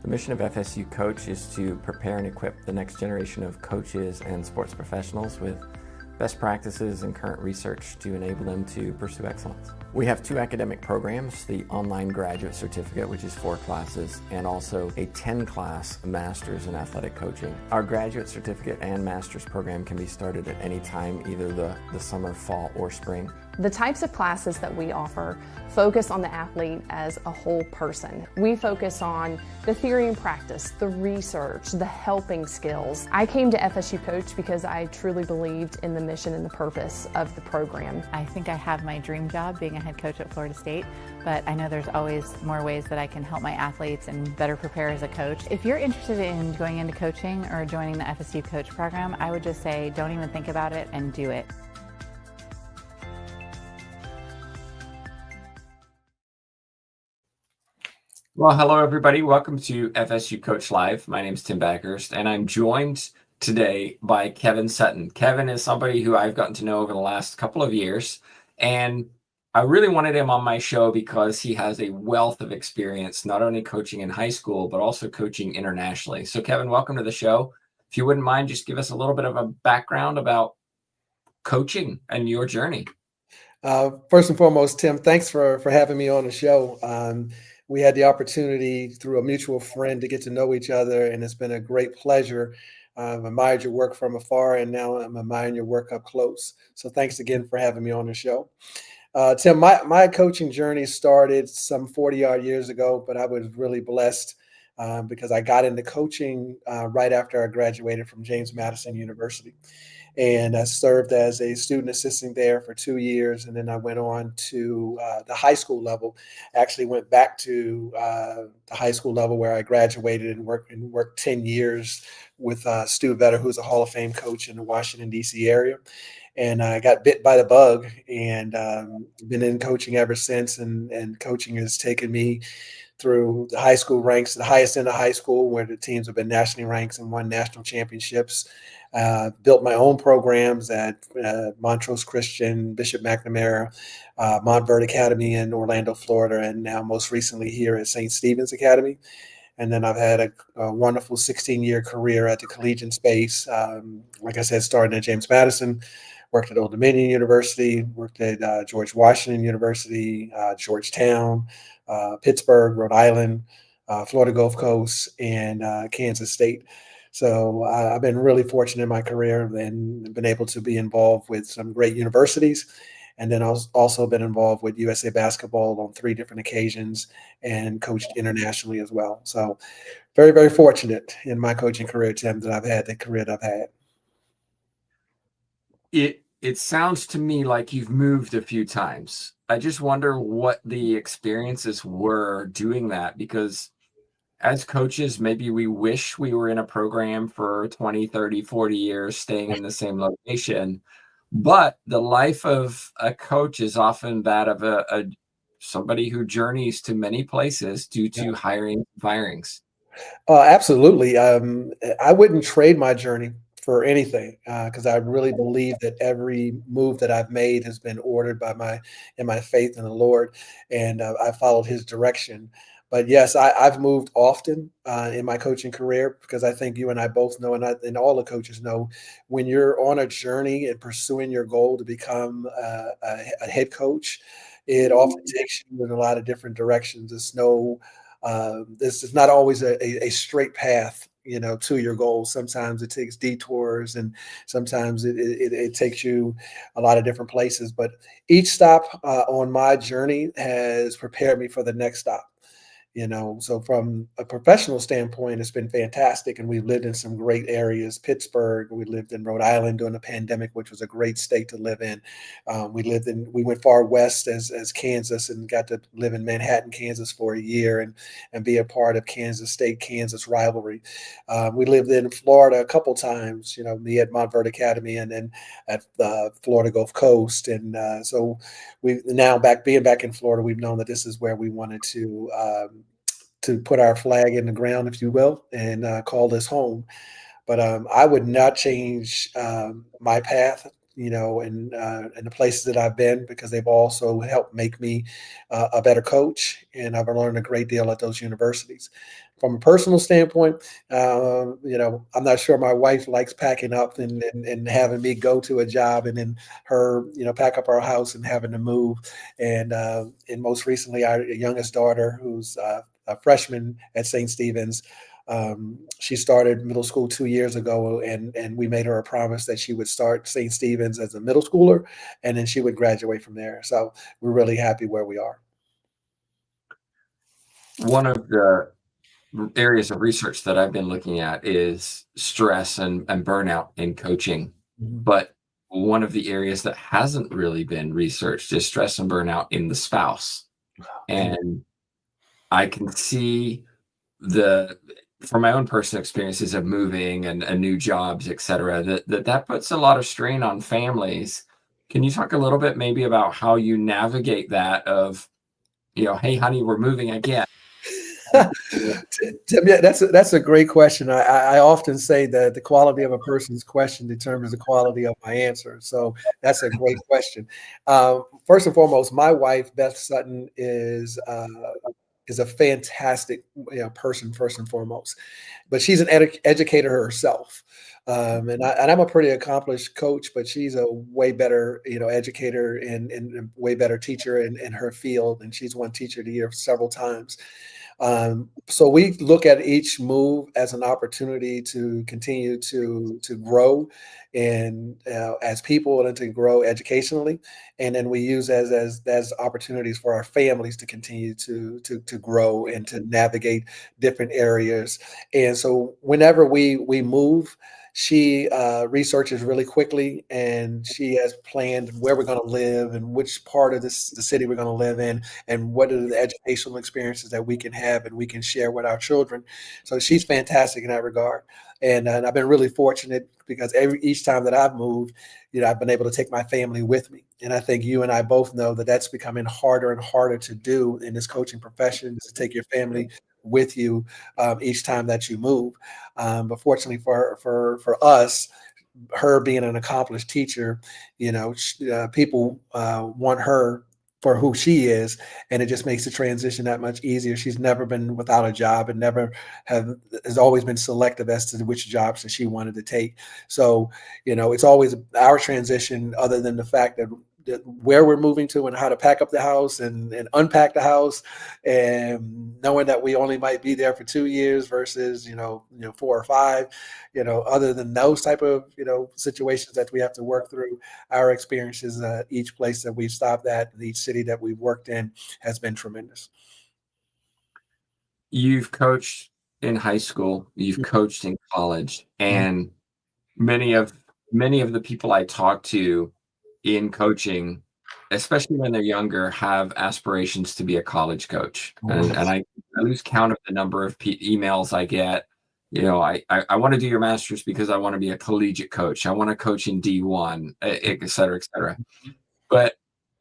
The mission of FSU Coach is to prepare and equip the next generation of coaches and sports professionals with best practices and current research to enable them to pursue excellence. We have 2 academic programs, the online graduate certificate, which is 4 classes, and also a 10-class master's in athletic coaching. Our graduate certificate and master's program can be started at any time, either the summer, fall, or spring. The types of classes that we offer focus on the athlete as a whole person. We focus on the theory and practice, the research, the helping skills. I came to FSU Coach because I truly believed in the mission and the purpose of the program. I think I have my dream job being a head coach at Florida State, but I know there's always more ways that I can help my athletes and better prepare as a coach. If you're interested in going into coaching or joining the FSU Coach program, I would just say don't even think about it and do it. Well, hello everybody. Welcome to FSU Coach Live. My name is Tim Backhurst, and I'm joined today by Kevin Sutton. Kevin is somebody who I've gotten to know over the last couple of years, and I really wanted him on my show because he has a wealth of experience, not only coaching in high school, but also coaching internationally. So Kevin, welcome to the show. If you wouldn't mind, just give us a little bit of a background about coaching and your journey. First and foremost, Tim, thanks for having me on the show. We had the opportunity through a mutual friend to get to know each other, and it's been a great pleasure. I've admired your work from afar, and now I'm admiring your work up close. So thanks again for having me on the show. Tim, my coaching journey started some 40-odd years ago, but I was really blessed because I got into coaching right after I graduated from James Madison University. And I served as a student assistant there for 2 years. And then I went on to the high school level. Actually went back to the high school level where I graduated and worked 10 years with Stu Vetter, who's a Hall of Fame coach in the Washington, D.C. area. And I got bit by the bug and been in coaching ever since. And coaching has taken me through the high school ranks, the highest end of high school, where the teams have been nationally ranked and won national championships. Built my own programs at Montrose Christian, Bishop McNamara, Montverde Academy in Orlando, Florida, and now most recently here at St. Stephen's Academy. And then I've had a wonderful 16-year career at the collegiate space. Like I said, starting at James Madison, worked at Old Dominion University, worked at George Washington University, Georgetown, Pittsburgh, Rhode Island, Florida Gulf Coast, and Kansas State. So I've been really fortunate in my career and been able to be involved with some great universities. And then I've also been involved with USA Basketball on 3 different occasions and coached internationally as well. So very, very fortunate in my coaching career, Tim, that I've had the career that I've had. It sounds to me like you've moved a few times. I just wonder what the experiences were doing that, because as coaches, maybe we wish we were in a program for 20, 30, 40 years, staying in the same location. But the life of a coach is often that of somebody who journeys to many places due to hiring and firings. Absolutely. I wouldn't trade my journey for anything because I really believe that every move that I've made has been ordered by my faith in the Lord, and I followed His direction. But yes, I've moved often in my coaching career because I think you and I both know, and all the coaches know, when you're on a journey and pursuing your goal to become a head coach, it often takes you in a lot of different directions. This is not always a straight path, to your goal. Sometimes it takes detours, and sometimes it takes you a lot of different places. But each stop on my journey has prepared me for the next stop. So from a professional standpoint, it's been fantastic. And we've lived in some great areas. Pittsburgh, we lived in Rhode Island during the pandemic, which was a great state to live in. We went far west as Kansas and got to live in Manhattan, Kansas for a year and be a part of Kansas State, Kansas rivalry. We lived in Florida a couple times, me at Montverde Academy and then at Florida Gulf Coast. And so we now being back in Florida, we've known that this is where we wanted to put our flag in the ground, if you will, and call this home. But I would not change my path in the places that I've been, because they've also helped make me a better coach, and I've learned a great deal at those universities. From a personal standpoint, I'm not sure my wife likes packing up and having me go to a job and then her, pack up our house and having to move. And most recently, our youngest daughter, who's a freshman at St. Stephen's, she started middle school 2 years ago, and we made her a promise that she would start St. Stephen's as a middle schooler, and then she would graduate from there. So we're really happy where we are. One of the areas of research that I've been looking at is stress and burnout in coaching. Mhm. But one of the areas that hasn't really been researched is stress and burnout in the spouse. And I can see from my own personal experiences of moving and new jobs, et cetera, that puts a lot of strain on families. Can you talk a little bit maybe about how you navigate that of, hey, honey, we're moving again? Tim, yeah, that's a great question. I often say that the quality of a person's question determines the quality of my answer. So that's a great question. First and foremost, my wife, Beth Sutton, is a fantastic person, first and foremost. But she's an educator herself. And I'm a pretty accomplished coach, but she's a way better, educator and a way better teacher in her field. And she's won Teacher of the Year several times. So we look at each move as an opportunity to continue to grow and as people, and to grow educationally, and then we use as opportunities for our families to continue to grow and to navigate different areas. And so whenever we move, she researches really quickly, and she has planned where we're going to live and which part of the city we're going to live in, and what are the educational experiences that we can have and we can share with our children. So she's fantastic in that regard. And I've been really fortunate because each time that I've moved, I've been able to take my family with me. And I think you and I both know that that's becoming harder and harder to do in this coaching profession, is to take your family with you each time that you move. But fortunately for us, her being an accomplished teacher, people want her for who she is, and it just makes the transition that much easier. She's never been without a job, and has always been selective as to which jobs that she wanted to take. So, it's always our transition, other than the fact that where we're moving to and how to pack up the house and unpack the house, and knowing that we only might be there for 2 years versus 4 or 5. Other than those type of situations that we have to work through, our experiences each place that we've stopped at, each city that we've worked in, has been tremendous. You've coached in high school, you've coached in college, and many of the people I talk to in coaching, especially when they're younger, have aspirations to be a college coach. And I lose count of the number of emails I get. I want to do your master's because I want to be a collegiate coach. I want to coach in D1, et cetera, et cetera. But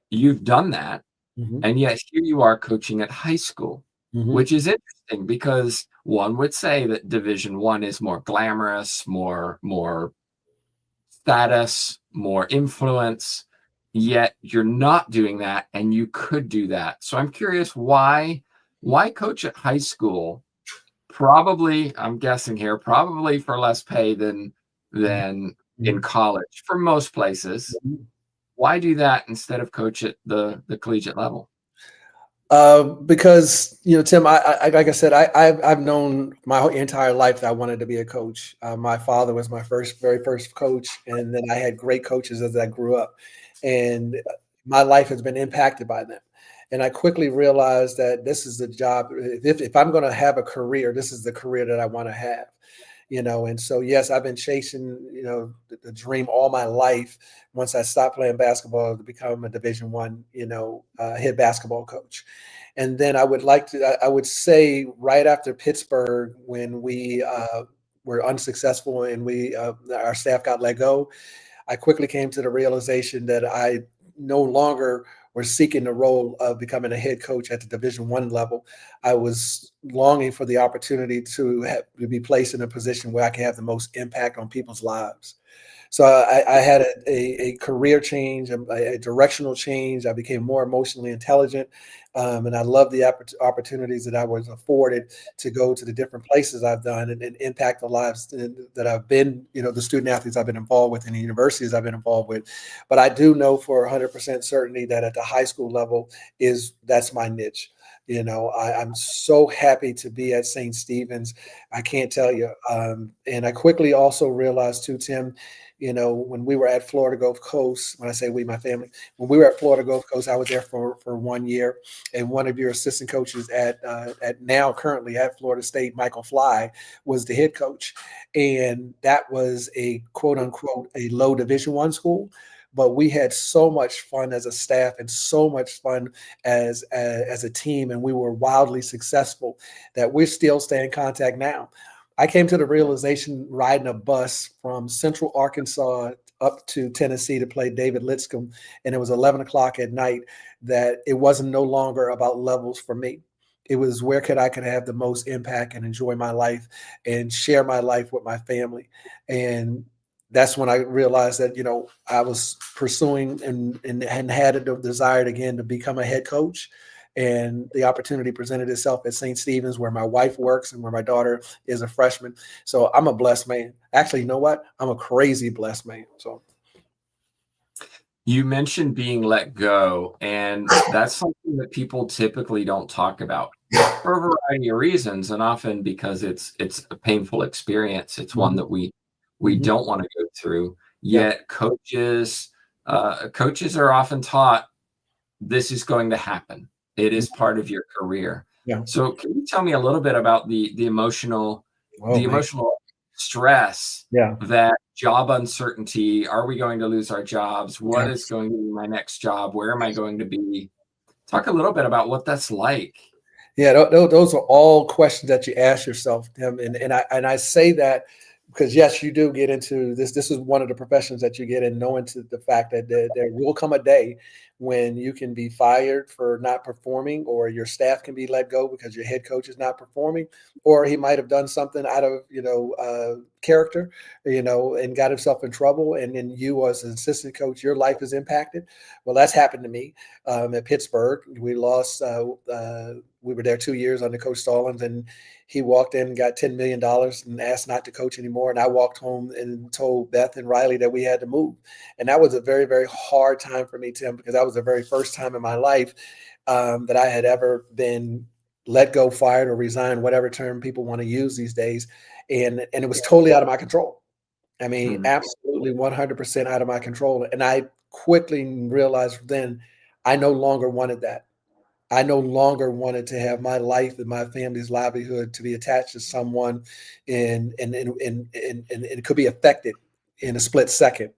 you've done that, and yet here you are coaching at high school, which is interesting because one would say that Division I is more glamorous, more status, more influence, yet you're not doing that, and you could do that. So I'm curious, why coach at high school? Probably, I'm guessing here, probably for less pay than in college for most places. Why do that instead of coach at the collegiate level? Because Tim, I like I said, I've known my entire life that I wanted to be a coach. My father was my very first coach, and then I had great coaches as I grew up, and my life has been impacted by them. And I quickly realized that this is the job. If I'm going to have a career, this is the career that I want to have. And so, yes, I've been chasing, the dream all my life. Once I stopped playing basketball, to become a Division I, head basketball coach. And then I would say right after Pittsburgh, when we were unsuccessful and our staff got let go, I quickly came to the realization that I no longer was seeking the role of becoming a head coach at the Division I level. I was longing for the opportunity to be placed in a position where I can have the most impact on people's lives. So I had a career change, a directional change. I became more emotionally intelligent. And I love the opportunities that I was afforded to go to the different places I've done and impact the lives that I've been, the student athletes I've been involved with and the universities I've been involved with. But I do know for 100% certainty that at the high school level that's my niche. I'm so happy to be at St. Stephen's. I can't tell you. And I quickly also realized too, Tim, when we were at Florida Gulf Coast, when I say we, my family, when we were at Florida Gulf Coast, I was there for 1 year. And one of your assistant coaches at now currently at Florida State, Michael Fly, was the head coach. And that was a quote unquote, a low Division I school. But we had so much fun as a staff and so much fun as a team, and we were wildly successful that we still stay in contact now. I came to the realization riding a bus from Central Arkansas up to Tennessee to play David Lipscomb, and it was 11 o'clock at night, that it wasn't no longer about levels for me. It was where could I have the most impact and enjoy my life and share my life with my family. And that's when I realized that, I was pursuing and had a desire again to become a head coach. And the opportunity presented itself at St. Stephen's, where my wife works and where my daughter is a freshman. So I'm a blessed man. Actually, you know what? I'm a crazy blessed man. So you mentioned being let go, and that's something that people typically don't talk about for a variety of reasons, and often because it's a painful experience. It's one that we don't want to go through. Yet coaches are often taught this is going to happen. It is part of your career. Yeah. So can you tell me a little bit about the emotional stress, that job uncertainty? Are we going to lose our jobs? What is going to be my next job? Where am I going to be? Talk a little bit about what that's like. Yeah, those are all questions that you ask yourself, Tim. And I say that because yes, you do get into this. This is one of the professions that you get in, knowing to the fact that there will come a day when you can be fired for not performing, or your staff can be let go because your head coach is not performing, or he might have done something out of character, and got himself in trouble, and then you as an assistant coach, your life is impacted. Well, that's happened to me at Pittsburgh. We lost. We were there 2 years under Coach Stallings, and he walked in and got $10 million and asked not to coach anymore. And I walked home and told Beth and Riley that we had to move. And that was a very, very hard time for me, Tim, because that was the very first time in my life that I had ever been let go, fired, or resigned, whatever term people want to use these days. And it was totally out of my control. I mean, absolutely 100% out of my control. And I quickly realized then I no longer wanted that. I no longer wanted to have my life and my family's livelihood to be attached to someone, and it could be affected in a split second.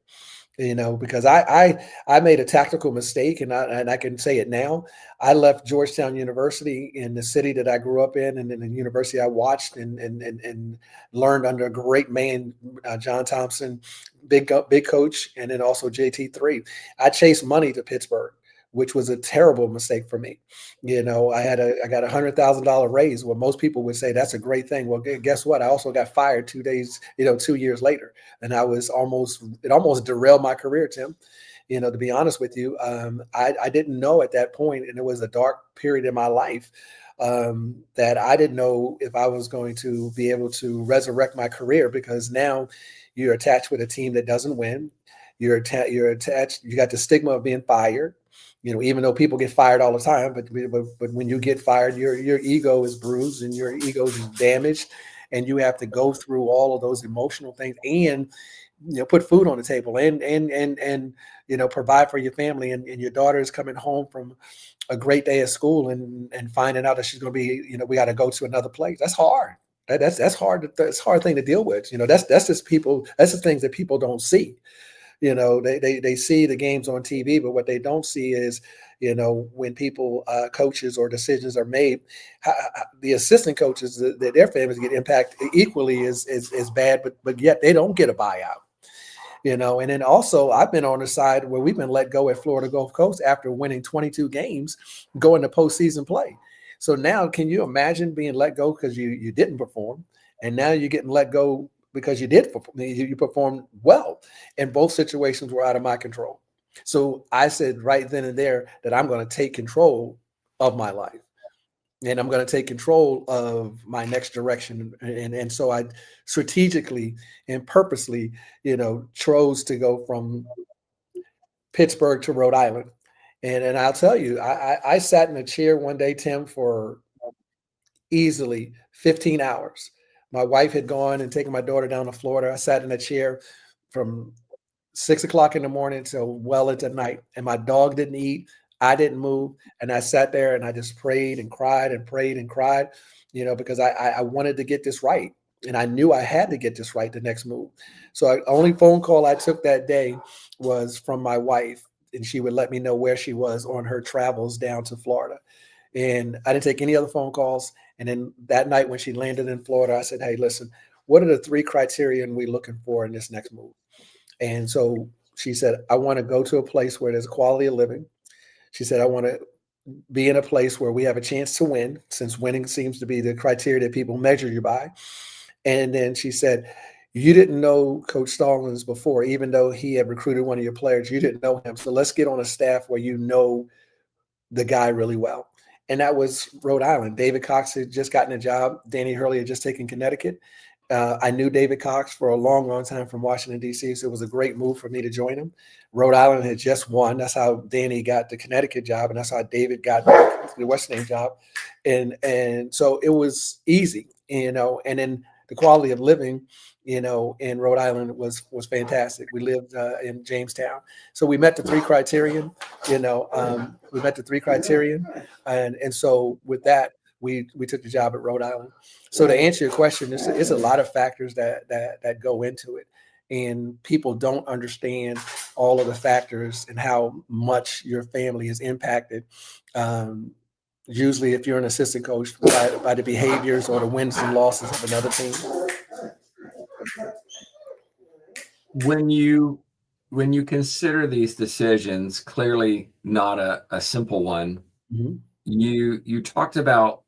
Because I made a tactical mistake, and I can say it now. I left Georgetown University, in the city that I grew up in, and in the university I watched and learned under a great man, John Thompson, big coach, and then also JT3. I chased money to Pittsburgh, which was a terrible mistake for me. I got $100,000 raise. Well, most people would say that's a great thing. Well, guess what? I also got fired 2 years later, and it almost derailed my career, Tim. To be honest with you, I didn't know at that point, and it was a dark period in my life, that I didn't know if I was going to be able to resurrect my career, because now you're attached with a team that doesn't win. You're attached. You got the stigma of being fired. Even though people get fired all the time, but when you get fired, your ego is bruised and your ego is damaged, and you have to go through all of those emotional things and put food on the table and provide for your family, and your daughter is coming home from a great day at school and finding out that she's going to be we got to go to another place. That's hard. That's hard. That's a hard thing to deal with. That's just people. That's the things that people don't see. They see the games on TV, but what they don't see is, when people, coaches or decisions are made, the assistant coaches, their families get impacted equally as bad, but yet they don't get a buyout. And then also I've been on the side where we've been let go at Florida Gulf Coast after winning 22 games, going to postseason play. So now, can you imagine being let go because you didn't perform, and now you're getting let go because you performed well, and both situations were out of my control. So I said right then and there that I'm going to take control of my life, and I'm going to take control of my next direction. And so I strategically and purposely, chose to go from Pittsburgh to Rhode Island. And I'll tell you, I sat in a chair one day, Tim, for easily 15 hours. My wife had gone and taken my daughter down to Florida. I sat in a chair from 6 o'clock in the morning till well into night. And my dog didn't eat. I didn't move. And I sat there and I just prayed and cried and prayed and cried, because I wanted to get this right. And I knew I had to get this right the next move. So the only phone call I took that day was from my wife, and she would let me know where she was on her travels down to Florida. And I didn't take any other phone calls. And then that night when she landed in Florida, I said, hey, listen, what are the 3 criteria we're looking for in this next move? And so she said, I want to go to a place where there's quality of living. She said, I want to be in a place where we have a chance to win, since winning seems to be the criteria that people measure you by. And then she said, you didn't know Coach Stallings before, even though he had recruited one of your players, you didn't know him. So let's get on a staff where you know the guy really well. And that was Rhode Island. David Cox had just gotten a job. Danny Hurley had just taken Connecticut. I knew David Cox for a long, long time from Washington, D.C., so it was a great move for me to join him. Rhode Island had just won. That's how Danny got the Connecticut job, and that's how David got the West Name job. And so it was easy, and then the quality of living, in Rhode Island was fantastic. We lived in Jamestown. So we met the 3 criterion, we met the 3 criterion. And so with that, we took the job at Rhode Island. So to answer your question, there's a lot of factors that go into it. And people don't understand all of the factors and how much your family is impacted. Usually if you're an assistant coach, by the behaviors or the wins and losses of another team. When you consider these decisions, clearly not a simple one, Mm-hmm. you talked about,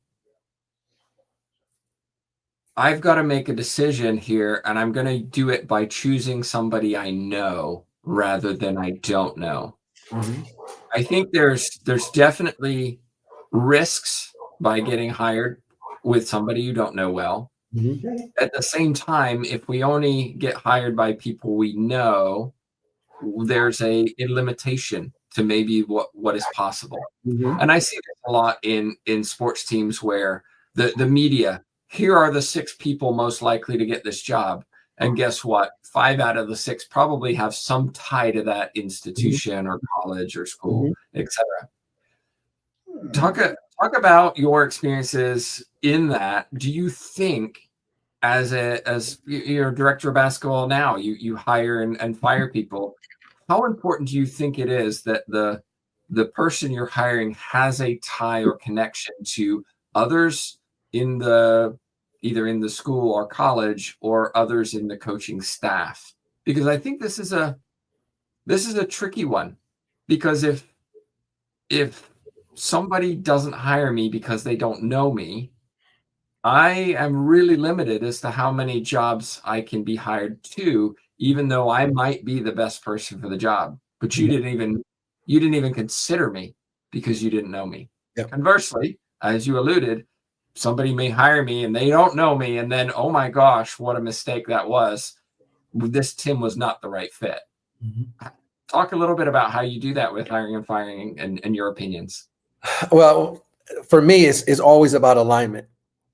I've got to make a decision here, and I'm going to do it by choosing somebody I know rather than I don't know. Mm-hmm. I think there's definitely risks by getting hired with somebody you don't know well. Mm-hmm. At the same time, if we only get hired by people we know, there's a limitation to maybe what is possible. Mm-hmm. And I see this a lot in sports teams where the media, here are the 6 people most likely to get this job. And guess what? 5 out of the 6 probably have some tie to that institution or college or school, etc. Talk about your experiences in that. Do you think, as you're director of basketball now, you hire and fire people, how important do you think it is that the person you're hiring has a tie or connection to others either in the school or college or others in the coaching staff? Because I think this is a tricky one, because if somebody doesn't hire me because they don't know me, I am really limited as to how many jobs I can be hired to, even though I might be the best person for the job. But you didn't even consider me because you didn't know me. Yep. Conversely, as you alluded, somebody may hire me and they don't know me, and then, oh my gosh, what a mistake that was. This Tim was not the right fit. Mm-hmm. Talk a little bit about how you do that with hiring and firing and your opinions. Well, for me, it's always about alignment.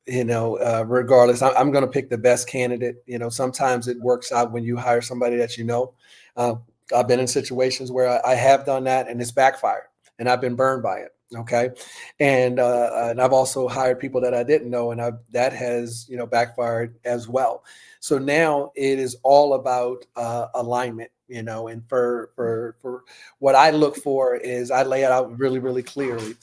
Regardless, I'm going to pick the best candidate. Sometimes it works out when you hire somebody that I've been in situations where I have done that and it's backfired and I've been burned by it. Okay. And I've also hired people that I didn't know, and that has, backfired as well. So now it is all about alignment, and for what I look for is I lay it out really, really clearly,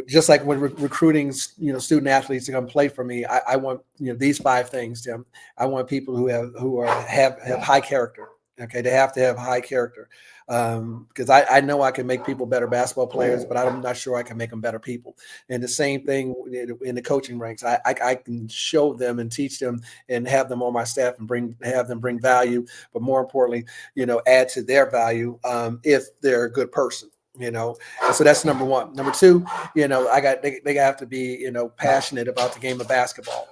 just like when recruiting, student athletes to come play for me, I want, these 5 things, Tim. I want people who have high character. Okay, they have to have high character, because I know I can make people better basketball players, but I'm not sure I can make them better people. And the same thing in the coaching ranks. I can show them and teach them and have them on my staff and have them bring value, but more importantly, add to their value if they're a good person. And so that's number one. Number two, they have to be passionate about the game of basketball.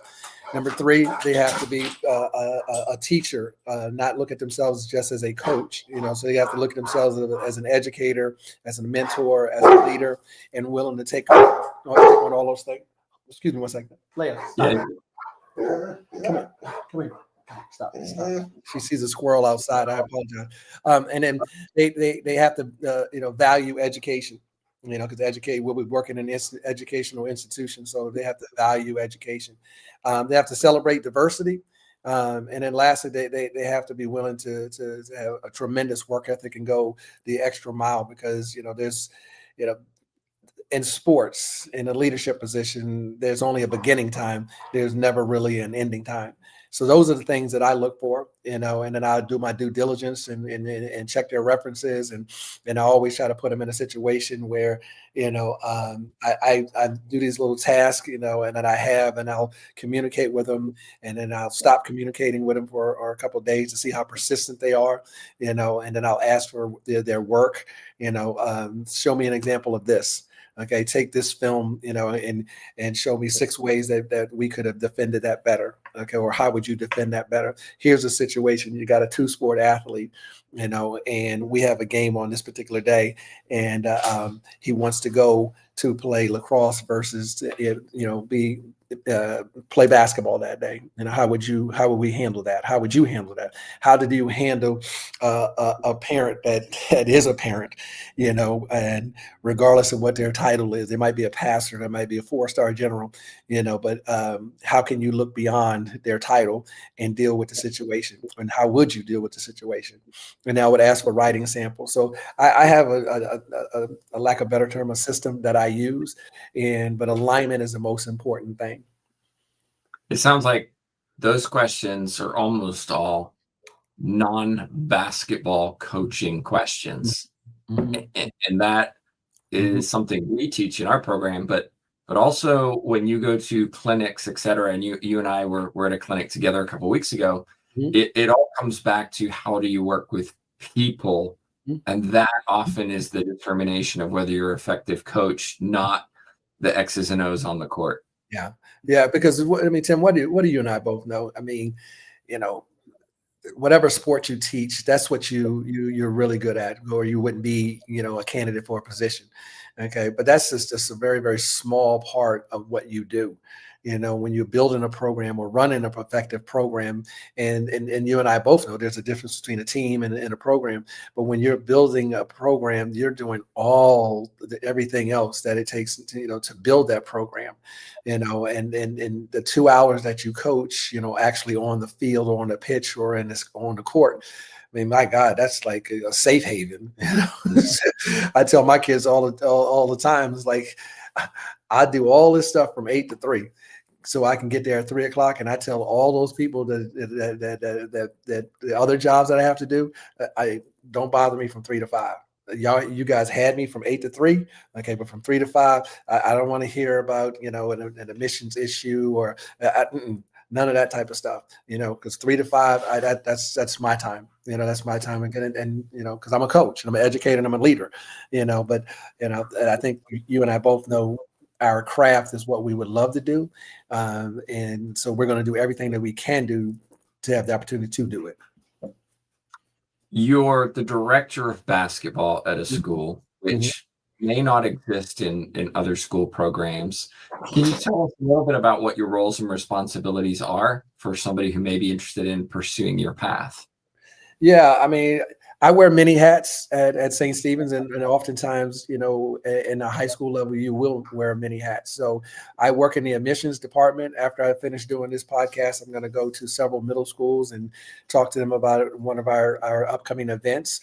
Number three, they have to be a teacher, not look at themselves just as a coach. So they have to look at themselves as an educator, as a mentor, as a leader, and willing to take on all those things. Excuse me one second. Leia, stop. Yeah. Come here. Stop. She sees a squirrel outside. I apologize. And then they have to value education. Because we'll be working in educational institutions, so they have to value education. They have to celebrate diversity, and then lastly, they have to be willing to have a tremendous work ethic and go the extra mile, because there's in sports, in a leadership position, there's only a beginning time. There's never really an ending time. So those are the things that I look for, and then I do my due diligence and check their references, and I always try to put them in a situation where, I do these little tasks, and then and I'll communicate with them, and then I'll stop communicating with them for a couple of days to see how persistent they are, and then I'll ask for their work, show me an example of this. Okay, take this film, and show me 6 ways that we could have defended that better. Okay, or how would you defend that better? Here's a situation: you got a 2-sport athlete, and we have a game on this particular day, and he wants to go to play lacrosse versus play basketball that day. How would we handle that? How would you handle that? How did you handle a parent that is a parent, and regardless of what their title is, they might be a pastor, they might be a 4-star general, but how can you look beyond their title and deal with the situation? And how would you deal with the situation? And I would ask for writing samples. So I have a lack of a better term, a system that I use, but alignment is the most important thing. It sounds like those questions are almost all non-basketball coaching questions. Mm-hmm. And that is something we teach in our program, but also when you go to clinics, et cetera, and you and I were at a clinic together a couple of weeks ago, it all comes back to how do you work with people, and that often is the determination of whether you're an effective coach, not the X's and O's on the court. Yeah, because Tim, what do you and I both know? Whatever sport you teach, that's what you're really good at, or you wouldn't be, a candidate for a position. Okay, but that's just a very, very small part of what you do. When you're building a program or running an effective program, and you and I both know there's a difference between a team and a program. But when you're building a program, you're doing everything else that it takes to build that program. And the 2 hours that you coach, actually on the field or on the pitch or on the court. I mean, my God, that's like a safe haven. I tell my kids all the time, it's like, I do all this stuff from 8 to 3. So I can get there at 3 o'clock, and I tell all those people that the other jobs that I have to do, I don't bother me from 3 to 5. You guys had me from 8 to 3. Okay, but from 3 to 5, I don't want to hear about an admissions issue or none of that type of stuff. Because 3 to 5, that's my time. That's my time, and because I'm a coach and I'm an educator and I'm a leader. But and I think you and I both know our craft is what we would love to do, and so we're going to do everything that we can do to have the opportunity to do it. You're the director of basketball at a school, which may not exist in other school programs. Can you tell us a little bit about what your roles and responsibilities are for somebody who may be interested in pursuing your path? Yeah, I mean, I wear many hats at St. Stephen's, and oftentimes, in the high school level, you will wear many hats. So I work in the admissions department. After I finish doing this podcast, I'm going to go to several middle schools and talk to them about one of our upcoming events.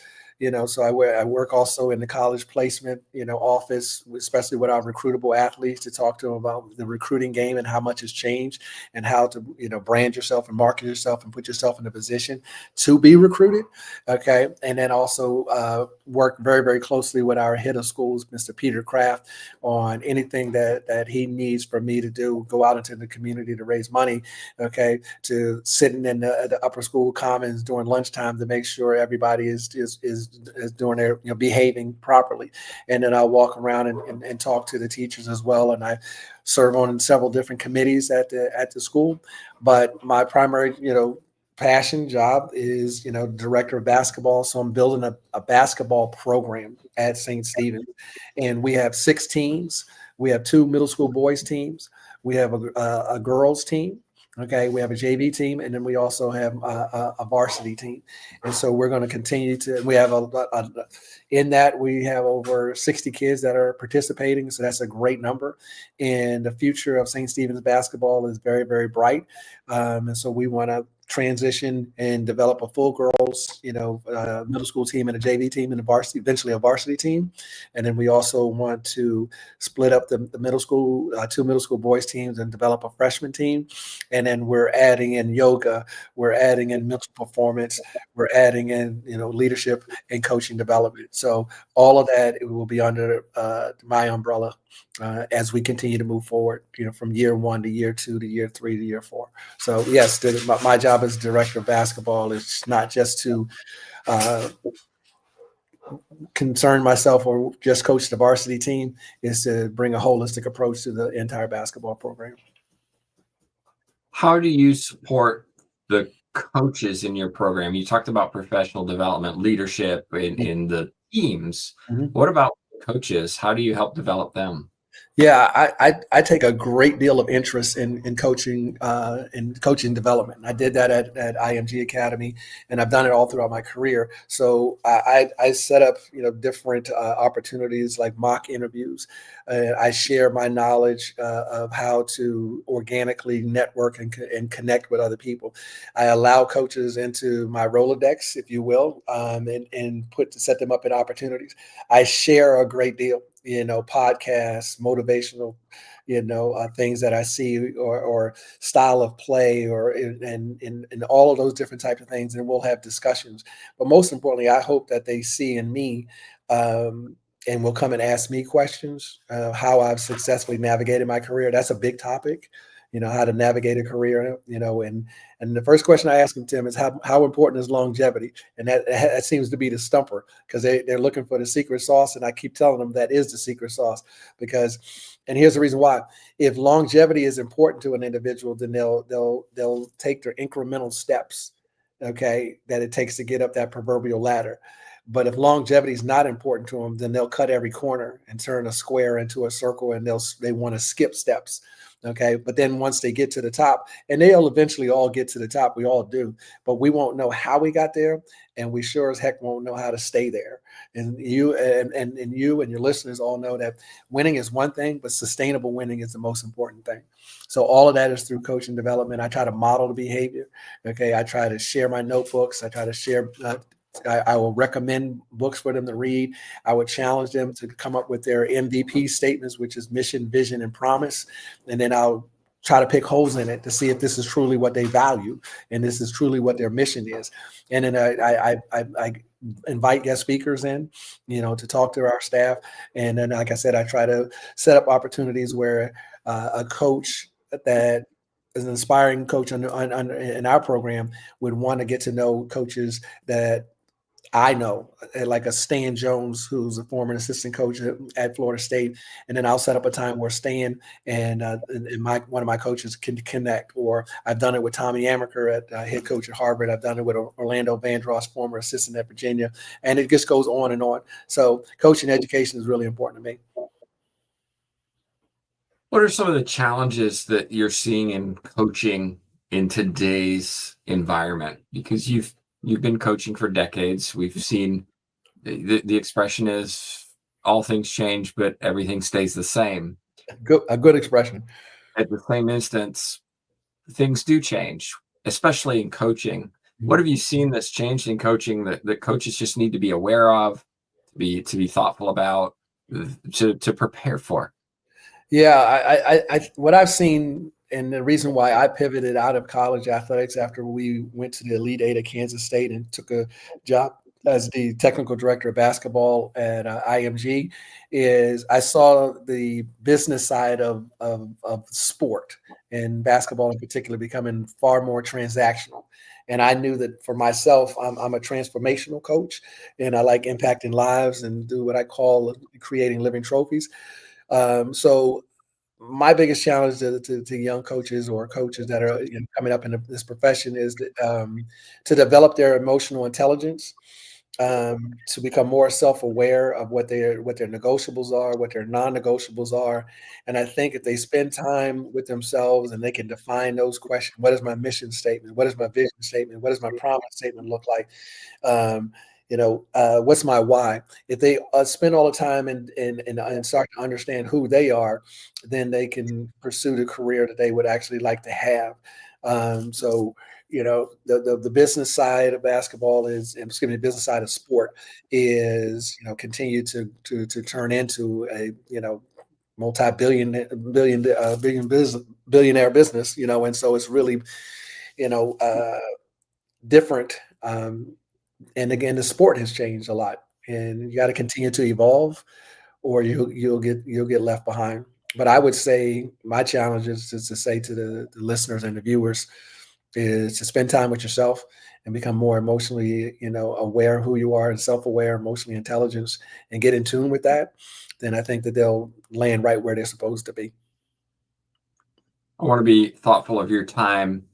So I work also in the college placement, office, especially with our recruitable athletes, to talk to them about the recruiting game and how much has changed and how to, brand yourself and market yourself and put yourself in a position to be recruited. Okay. And then also work very, very closely with our head of schools, Mr. Peter Kraft, on anything that he needs for me to do, go out into the community to raise money, okay, to sitting in the upper school commons during lunchtime to make sure everybody is doing their, behaving properly. And then I'll walk around and talk to the teachers as well. And I serve on several different committees at the school. But my primary, passion job is, director of basketball. So I'm building a basketball program at St. Stephen's, and we have 6 teams. We have 2 middle school boys teams. We have a girls team. Okay, we have a JV team, and then we also have a varsity team. And so we're going to continue to. We have in that we have over 60 kids that are participating. So that's a great number. And the future of St. Stephen's basketball is very, very bright. And so we want to transition and develop a full girls, middle school team and a JV team and a varsity, eventually a varsity team. And then we also want to split up the middle school, 2 middle school boys teams and develop a freshman team. And then we're adding in yoga, we're adding in mental performance, we're adding in, leadership and coaching development. So all of that, it will be under my umbrella as we continue to move forward, from year 1 to year 2 to year 3 to year 4. So yes, my job as director of basketball is not just to concern myself or just coach the varsity team, is to bring a holistic approach to the entire basketball program. How do you support the coaches in your program? You talked about professional development, leadership in the teams. Mm-hmm. What about coaches? How do you help develop them? Yeah, I take a great deal of interest in coaching development. I did that at IMG Academy, and I've done it all throughout my career. So I set up different opportunities like mock interviews. I share my knowledge of how to organically network and connect with other people. I allow coaches into my Rolodex, if you will, and set them up in opportunities. I share a great deal. Podcasts, motivational, things that I see or style of play or in all of those different types of things. And we'll have discussions. But most importantly, I hope that they see in me and will come and ask me questions, how I've successfully navigated my career. That's a big topic, how to navigate a career, and the first question I ask them, Tim, is how important is longevity? And that seems to be the stumper, because they're looking for the secret sauce. And I keep telling them that is the secret sauce, and here's the reason why. If longevity is important to an individual, then they'll take their incremental steps, okay, that it takes to get up that proverbial ladder. But if longevity is not important to them, then they'll cut every corner and turn a square into a circle, and they want to skip steps. Okay. But then once they get to the top, and they'll eventually all get to the top, we all do, but we won't know how we got there. And we sure as heck won't know how to stay there. And you and your listeners all know that winning is one thing, but sustainable winning is the most important thing. So all of that is through coaching development. I try to model the behavior. Okay. I try to share my notebooks. I try to share I will recommend books for them to read. I would challenge them to come up with their MVP statements, which is mission, vision, and promise. And then I'll try to pick holes in it to see if this is truly what they value and this is truly what their mission is. And then I invite guest speakers in, to talk to our staff. And then, like I said, I try to set up opportunities where a coach that is an inspiring coach in our program would want to get to know coaches that I know, like a Stan Jones, who's a former assistant coach at Florida State. And then I'll set up a time where Stan and one of my coaches can connect. Or I've done it with Tommy Amaker at head coach at Harvard. I've done it with Orlando Vandross, former assistant at Virginia. And it just goes on and on. So coaching education is really important to me. What are some of the challenges that you're seeing in coaching in today's environment? Because you've been coaching for decades. We've seen the expression is all things change, but everything stays the same. A good expression. At the same instance, things do change, especially in coaching. What have you seen that's changed in coaching that coaches just need to be aware of, to be thoughtful about, to prepare for? Yeah, what I've seen, and the reason why I pivoted out of college athletics after we went to the Elite Eight at Kansas State and took a job as the technical director of basketball at IMG, is I saw the business side of sport, and basketball in particular, becoming far more transactional. And I knew that for myself, I'm a transformational coach, and I like impacting lives and do what I call creating living trophies. So my biggest challenge to young coaches or coaches that are coming up in this profession is to develop their emotional intelligence, to become more self-aware of what their negotiables are, what their non-negotiables are. And I think if they spend time with themselves and they can define those questions: what is my mission statement? What is my vision statement? What does my promise statement look like? um, what's my why? If they spend all the time and start to understand who they are, then they can pursue the career that they would actually like to have. So, the business side of basketball excuse me, the business side of sport is, continue to turn into a, multi-billion billion billion business billionaire business, and so it's really, you know, uh, different. And again, the sport has changed a lot, and you got to continue to evolve, or you'll get left behind. But I would say my challenge is just to say to the listeners and the viewers is to spend time with yourself and become more emotionally, aware of who you are and self-aware, emotionally intelligence, and get in tune with that. Then I think that they'll land right where they're supposed to be. I want to be thoughtful of your time.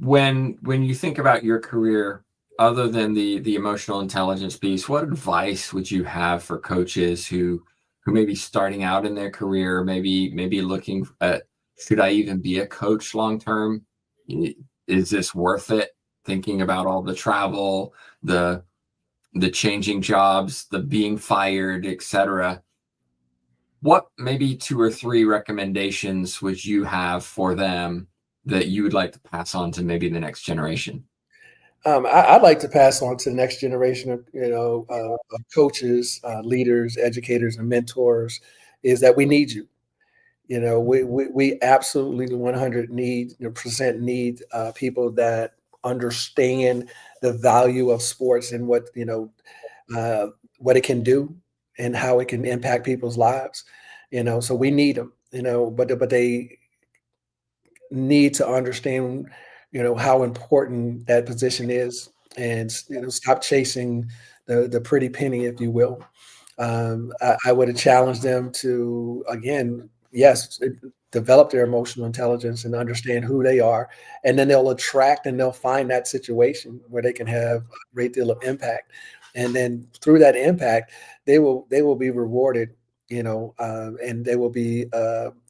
When you think about your career, other than the emotional intelligence piece, what advice would you have for coaches who may be starting out in their career, maybe looking at, should I even be a coach long term? Is this worth it? Thinking about all the travel, the changing jobs, the being fired, etc. What maybe two or three recommendations would you have for them that you would like to pass on to maybe the next generation? I'd like to pass on to the next generation of, of coaches, leaders, educators, and mentors, is that we need you. We absolutely 100% need people that understand the value of sports and what it can do and how it can impact people's lives. So we need them. But they need to understand, how important that position is, and stop chasing the pretty penny, if you will. I would have challenged them to, again, yes, develop their emotional intelligence and understand who they are, and then they'll attract and they'll find that situation where they can have a great deal of impact, and then through that impact, they will be rewarded, and they will be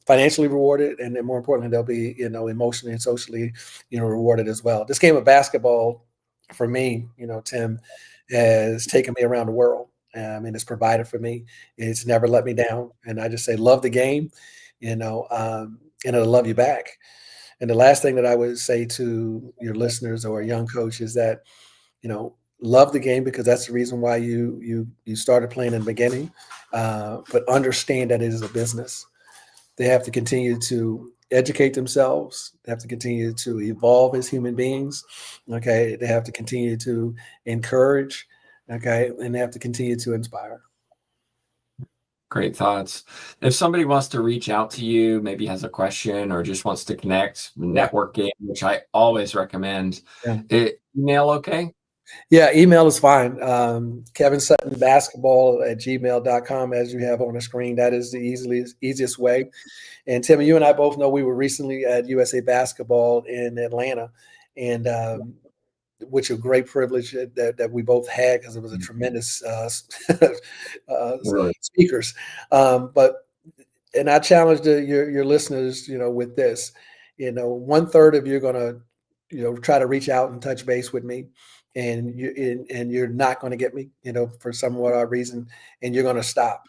financially rewarded, and then more importantly, they'll be, emotionally and socially, rewarded as well. This game of basketball, for me, Tim, has taken me around the world. It's provided for me. It's never let me down. And I just say, love the game, and it'll love you back. And the last thing that I would say to your listeners or a young coach is that, love the game, because that's the reason why you started playing in the beginning. But understand that it is a business. They have to continue to educate themselves. They have to continue to evolve as human beings. Okay. They have to continue to encourage. Okay. And they have to continue to inspire. Great thoughts. If somebody wants to reach out to you, maybe has a question or just wants to connect, Yeah. networking, which I always recommend, Yeah. email okay? Yeah. Email is fine. Kevin Sutton basketball at gmail.com, as you have on the screen. That is the easiest way. And Tim, you and I both know we were recently at USA Basketball in Atlanta, and which a great privilege that we both had, because it was a tremendous uh, Really? speakers. But and I challenge your listeners, with this. 1/3 of you are going to, try to reach out and touch base with me, and you're not going to get me, for some odd reason, and you're going to stop.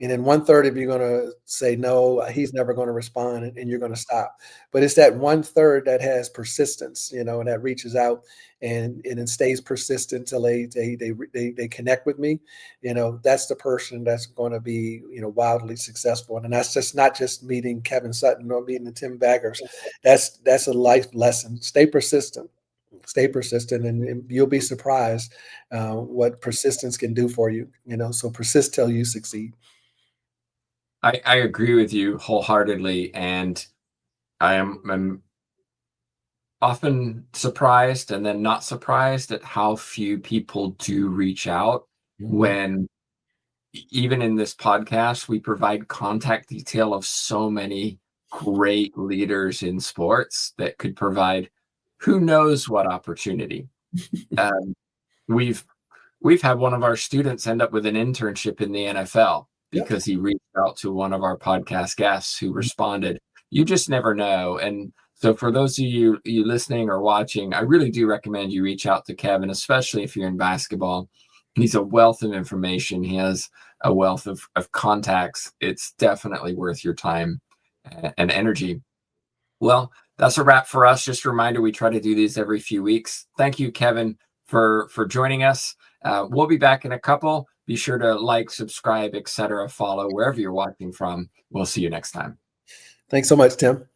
And then 1/3 of you are going to say, no, he's never going to respond, and you're going to stop. But it's that 1/3 that has persistence, and that reaches out and it stays persistent till they connect with me. That's the person that's going to be, wildly successful. And that's just not just meeting Kevin Sutton or meeting the Tim Baggers. That's a life lesson. Stay persistent. Stay persistent, and you'll be surprised what persistence can do for you. So persist till you succeed. I agree with you wholeheartedly, and I'm often surprised and then not surprised at how few people do reach out when, even in this podcast, we provide contact detail of so many great leaders in sports that could provide who knows what opportunity. We've had one of our students end up with an internship in the NFL because he reached out to one of our podcast guests who responded. You just never know. And so for those of you listening or watching, I really do recommend you reach out to Kevin, especially if you're in basketball. He's a wealth of information. He has a wealth of contacts. It's definitely worth your time and energy. Well, that's a wrap for us. Just a reminder, we try to do these every few weeks. Thank you, Kevin, for joining us. We'll be back in a couple. Be sure to like, subscribe, etc., follow wherever you're watching from. We'll see you next time. Thanks so much, Tim.